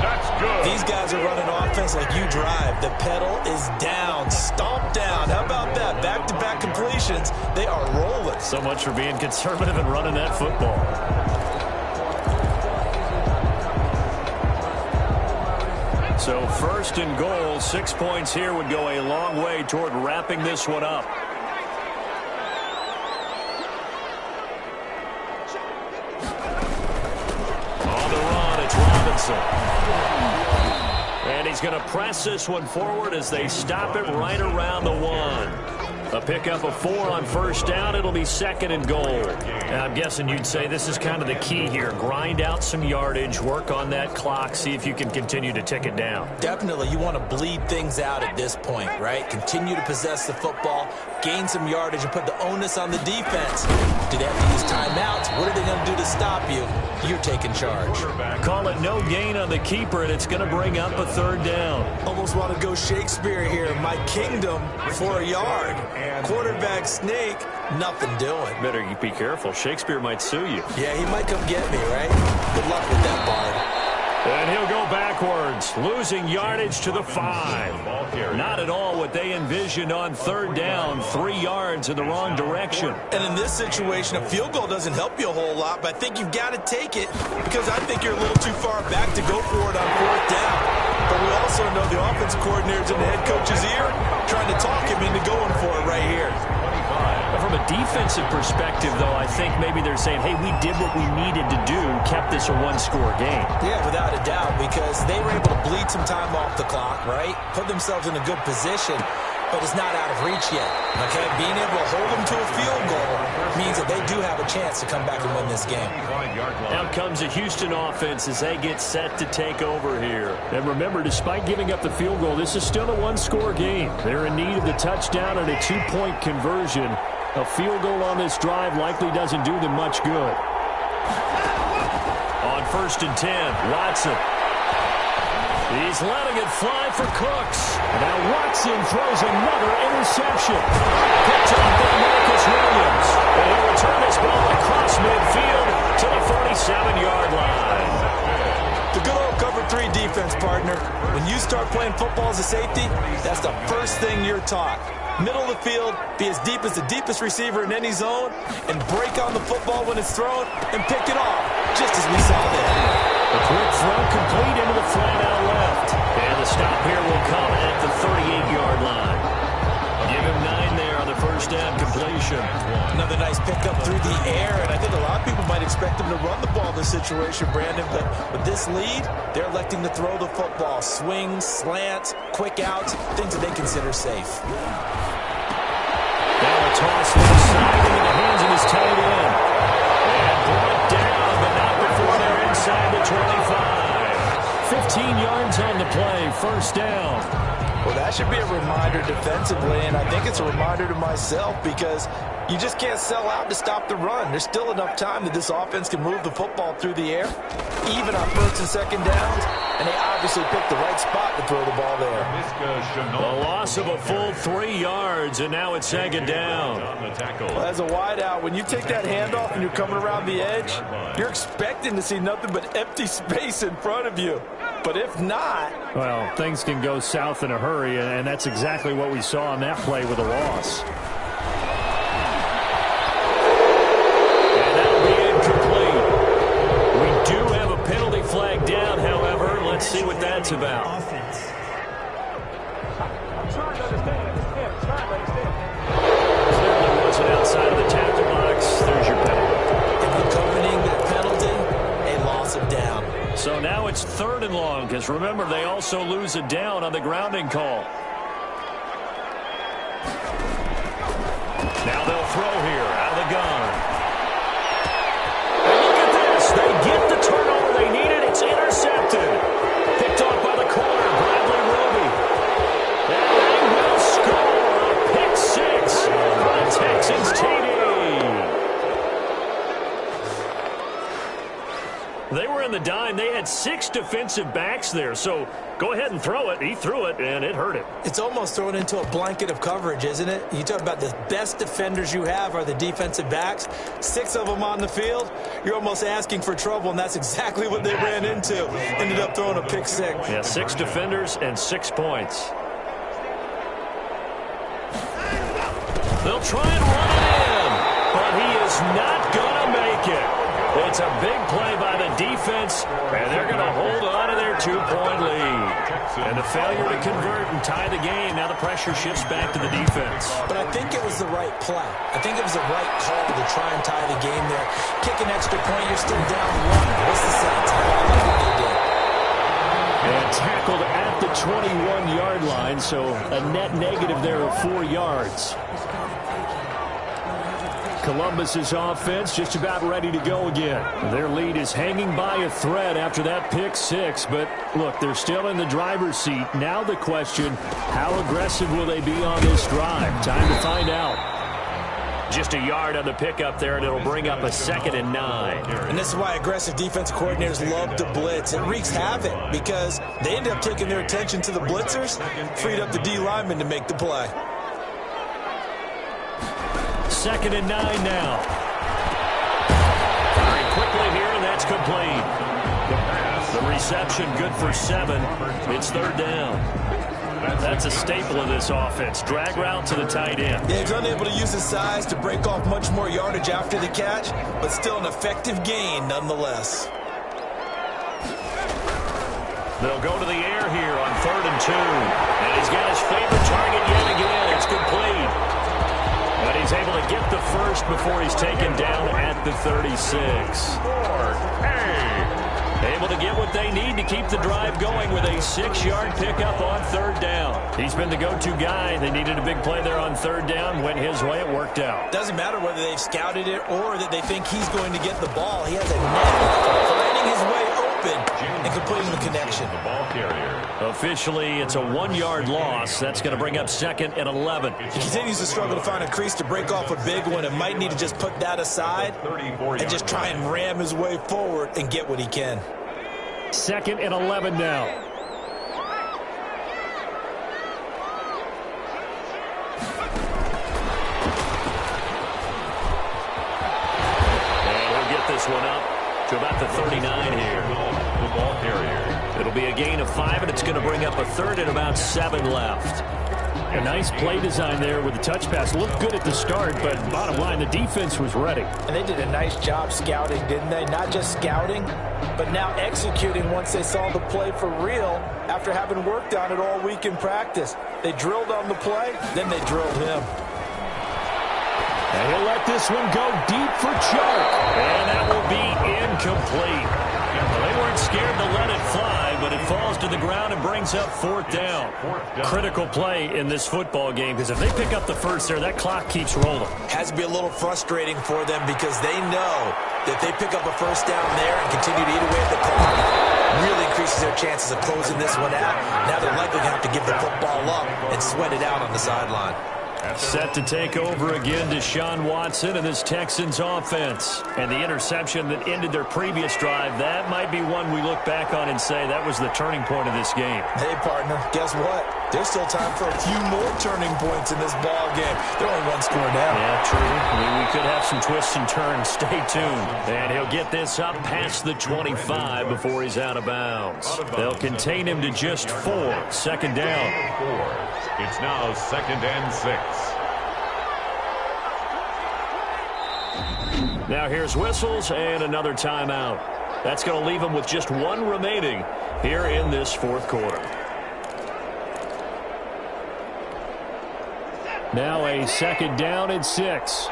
That's good. These guys are running offense like you drive. The pedal is down, stomp down. How about that? Back-to-back completions. They are rolling. So much for being conservative and running that football. So 1st and goal, 6 points here would go a long way toward wrapping this one up. Watson. And he's going to press this one forward as they stop it right around the 1. A pickup of 4 on first down. It'll be 2nd and goal. And I'm guessing you'd say this is kind of the key here. Grind out some yardage, work on that clock, see if you can continue to tick it down. Definitely. You want to bleed things out at this point, right? Continue to possess the football, gain some yardage, and put the onus on the defense. Do they have to use timeouts? What are they going to do to stop you? You're taking charge. Call it no gain on the keeper, and it's going to bring up a 3rd down. Almost want to go Shakespeare here. My kingdom for a yard. Quarterback sneak, nothing doing. Better be careful. Shakespeare might sue you. Yeah, he might come get me, right? Good luck with that, Bard. And he'll go backwards, losing yardage to the 5. Not at all what they envisioned on 3rd down, 3 yards in the wrong direction. And in this situation, a field goal doesn't help you a whole lot, but I think you've got to take it because I think you're a little too far back to go for it on 4th down. But we also know the offense coordinator's in the head coach's ear trying to talk him into going for it right here. From a defensive perspective, though, I think maybe they're saying, hey, we did what we needed to do, kept this a 1-score game. Yeah, without a doubt, because they were able to bleed some time off the clock, right? Put themselves in a good position, but it's not out of reach yet, okay? Being able to hold them to a field goal means that they do have a chance to come back and win this game. Out comes the Houston offense as they get set to take over here. And remember, despite giving up the field goal, this is still a 1-score game. They're in need of the touchdown and a 2-point conversion. A field goal on this drive likely doesn't do them much good. On 1st and 10, Watson. He's letting it fly for Cooks. Now Watson throws another interception. Picked up by Marcus Williams. And he'll return this ball across midfield to the 47-yard line. The good old cover 3 defense, partner. When you start playing football as a safety, that's the first thing you're taught. Middle of the field, be as deep as the deepest receiver in any zone, and break on the football when it's thrown, and pick it off, just as we saw there. A quick throw complete into the flat out left. And the stop here will come at the 38-yard line. Give him 9 there on the first down completion. Another nice pickup through the air, and I think a lot of people might expect him to run the ball in this situation, Brandon, but with this lead, they're electing to throw the football. Swings, slants, quick outs, things that they consider safe. Now a toss left side into the hands of his tight end. And brought down, but not before they're inside the 25. 15 yards on the play, first down. Well, that should be a reminder defensively, and I think it's a reminder to myself because you just can't sell out to stop the run. There's still enough time that this offense can move the football through the air, even on 1st and 2nd downs, and they obviously picked the right spot to throw the ball there. A loss of a full 3 yards, and now it's 2nd down. Well, as a wideout, when you take that handoff and you're coming around the edge, you're expecting to see nothing but empty space in front of you. But if not... Well, things can go south in a hurry, and that's exactly what we saw on that play with a loss. And that'll be incomplete. We do have a penalty flag down, however. Let's see what that's about. Clearly wasn't outside of the tackle box. There's your penalty. Accompanying that penalty, a loss of down. So now it's 3rd and long, because remember, they also lose a down on the grounding call. Now they'll throw here out of the gun. And look at this. They get the turnover they needed. It's intercepted. Picked off by the corner, Bradley Roby. And they will score a pick 6 for the Texans TD. They were in the dime. They had 6 defensive backs there, so go ahead and throw it. He threw it, and it hurt him. It's almost thrown into a blanket of coverage, isn't it? You talk about the best defenders you have are the defensive backs. 6 of them on the field. You're almost asking for trouble, and that's exactly what they ran into. Ended up throwing a pick 6. Yeah, 6 defenders and 6 points. They'll try and run it in, but he is not going to make it. It's a big play by the defense, and they're going to hold on to their 2-point lead. And the failure to convert and tie the game, now the pressure shifts back to the defense. But I think it was the right play. I think it was the right call to try and tie the game there. Kick an extra point, you're still down 1. What's the sense? I like what they did. 21-yard line, so a net negative there of 4 yards. Columbus's offense just about ready to go again. Their lead is hanging by a thread after that pick six, but look, they're still in the driver's seat. Now the question, how aggressive will they be on this drive? Time to find out. Just a yard on the pickup there, and it'll bring up a 2nd and 9. And this is why aggressive defensive coordinators love to blitz. It wreaks havoc because they end up taking their attention to the blitzers, freed up the D lineman to make the play. 2nd and 9 now. Very quickly here, and that's complete. The reception good for 7. It's 3rd down. That's a staple of this offense. Drag route to the tight end. Yeah, he's unable to use his size to break off much more yardage after the catch, but still an effective gain nonetheless. They'll go to the air here on 3rd and 2. And he's got his favorite target yet again. It's complete. But he's able to get the first before he's taken down at the 36. Able to get what they need to keep the drive going with a 6-yard pickup on 3rd down. He's been the go-to guy. They needed a big play there on 3rd down. Went his way. It worked out. Doesn't matter whether they've scouted it or that they think he's going to get the ball. He has a knack for finding his way open and completing the connection. The ball carrier. Officially, it's a 1-yard loss. That's going to bring up 2nd and 11. He continues to struggle to find a crease to break off a big one and might need to just put that aside and just try and ram his way forward and get what he can. 2nd and 11 now. And he'll get this one up to about the 39 here. The ball carrier. It'll be a gain of 5, and it's going to bring up a 3rd and about 7 left. A nice play design there with the touch pass. Looked good at the start, but bottom line, the defense was ready. And they did a nice job scouting, didn't they? Not just scouting, but now executing once they saw the play for real after having worked on it all week in practice. They drilled on the play, then they drilled him. And he'll let this one go deep for Chark. And that will be incomplete. Well, they weren't scared to let it fly, but it falls to the ground and brings up 4th down. Critical play in this football game, because if they pick up the first there, that clock keeps rolling. Has to be a little frustrating for them because they know that if they pick up a first down there and continue to eat away at the clock, really increases their chances of closing this one out. Now they're likely going to have to give the football up and sweat it out on the sideline. Set to take over again, Deshaun Watson and this Texans offense. And the interception that ended their previous drive, that might be one we look back on and say that was the turning point of this game. Hey, partner, guess what? There's still time for a few more turning points in this ball game. They're only 1 score down. Yeah, true. I mean, we could have some twists and turns. Stay tuned. And he'll get this up past the 25 before he's out of bounds. They'll contain him to just 4. 2nd down. It's now 2nd and 6. Now here's whistles and another timeout. That's going to leave them with just 1 remaining here in this 4th quarter. Now a 2nd down and 6.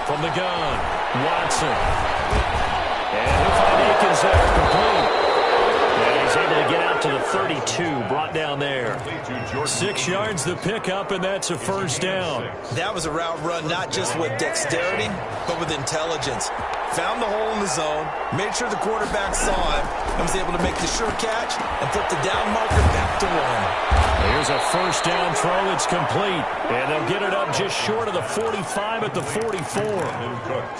From the gun, Watson. And he'll find Akins there, complete. And he's able to get out to the 32, brought down there. 6 yards the pickup, and that's a 1st down. That was a route run not just with dexterity, but with intelligence. Found the hole in the zone, made sure the quarterback saw him, and was able to make the sure catch and put the down marker back to 1. Here's a 1st down throw. It's complete. And they'll get it up just short of the 45 at the 44.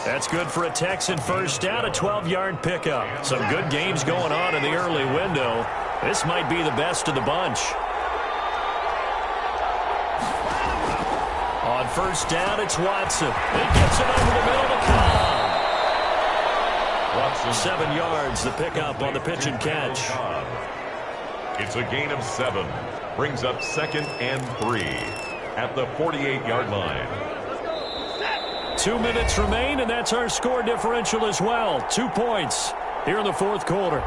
That's good for a Texan 1st down, a 12-yard pickup. Some good games going on in the early window. This might be the best of the bunch. On 1st down, it's Watson. He gets it over the middle to Cobb. 7 yards, the pickup on the pitch and catch. It's a gain of 7. Brings up 2nd and 3 at the 48-yard line. 2 minutes remain, and that's our score differential as well. 2 points here in the 4th quarter.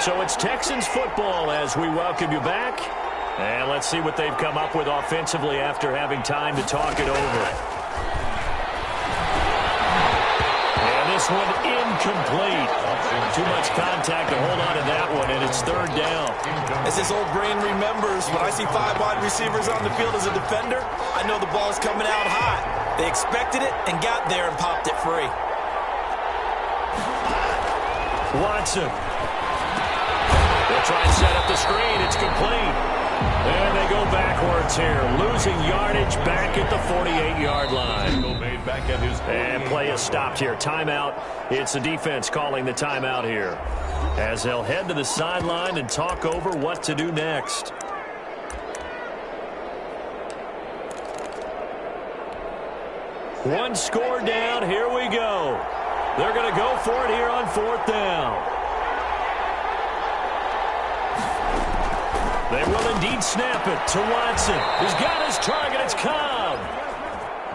So it's Texans football as we welcome you back And let's see what they've come up with offensively after having time to talk it over. And this one incomplete. Too much contact to hold on to that one, and it's third down. As this old brain remembers, when I see 5 wide receivers on the field as a defender, I know the ball's coming out hot. They expected it and got there and popped it free. Watson. They'll try and set up the screen. It's complete. And they go backwards here, losing yardage back at the 48-yard line. And play is stopped here. Timeout. It's the defense calling the timeout here, as they'll head to the sideline and talk over what to do next. One score down. Here we go. They're going to go for it here on fourth down. They will indeed snap it to Watson. He's got his target. It's Cobb.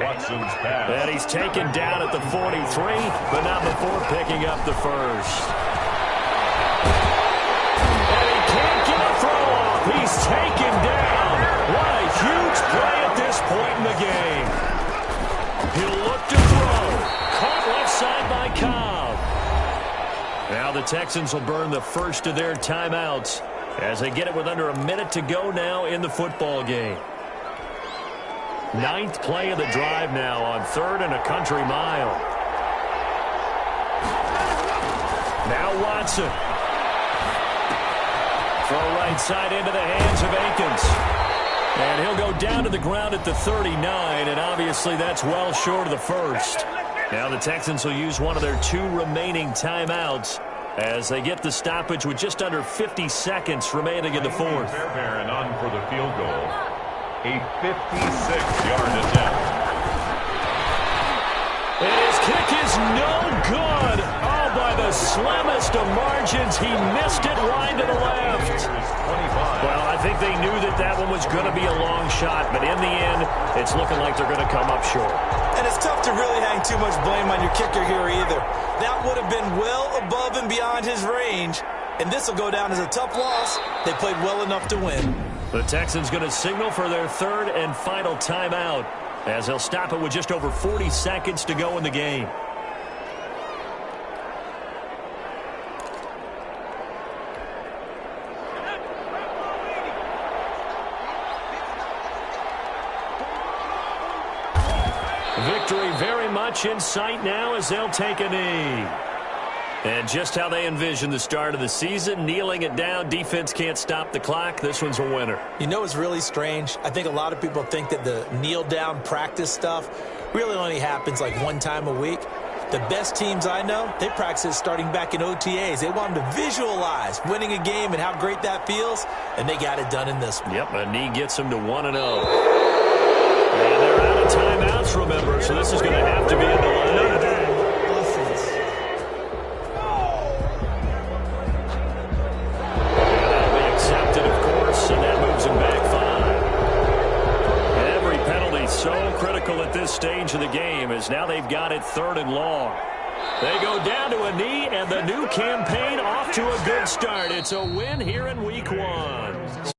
Watson's pass. And he's taken down at the 43, but not before picking up the first. And he can't get a throw off. He's taken down. What a huge play at this point in the game. He'll look to throw. Caught left side by Cobb. Now the Texans will burn the first of their timeouts as they get it with under a minute to go now in the football game. 9th play of the drive now on 3rd and a country mile. Now Watson. Throw right side into the hands of Akins. And he'll go down to the ground at the 39, and obviously that's well short of the first. Now the Texans will use one of their 2 remaining timeouts as they get the stoppage with just under 50 seconds remaining in the fourth. Fairbairn on for the field goal. A 56-yard attempt. And his kick is no good. Oh, by the slimmest of margins, he missed it wide to the left. Well, I think they knew that that one was going to be a long shot, but in the end, it's looking like they're going to come up short. And it's tough to really hang too much blame on your kicker here either. That would have been well above and beyond his range, and this will go down as a tough loss. They played well enough to win. The Texans going to signal for their 3rd and final timeout as they'll stop it with just over 40 seconds to go in the game. Victory very much in sight now as they'll take a knee. And just how they envisioned the start of the season, kneeling it down, defense can't stop the clock. This one's a winner. You know, it's really strange. I think a lot of people think that the kneel-down practice stuff really only happens like 1 time a week. The best teams I know, they practice it starting back in OTAs. They want them to visualize winning a game and how great that feels, and they got it done in this one. Yep, a knee gets them to 1-0. And they're out of timeouts, remember, so this is going to have to be a delay. That'll be accepted, of course, and that moves them back 5. Every penalty so critical at this stage of the game as now they've got it 3rd and long. They go down to a knee, and the new campaign off to a good start. It's a win here in Week 1.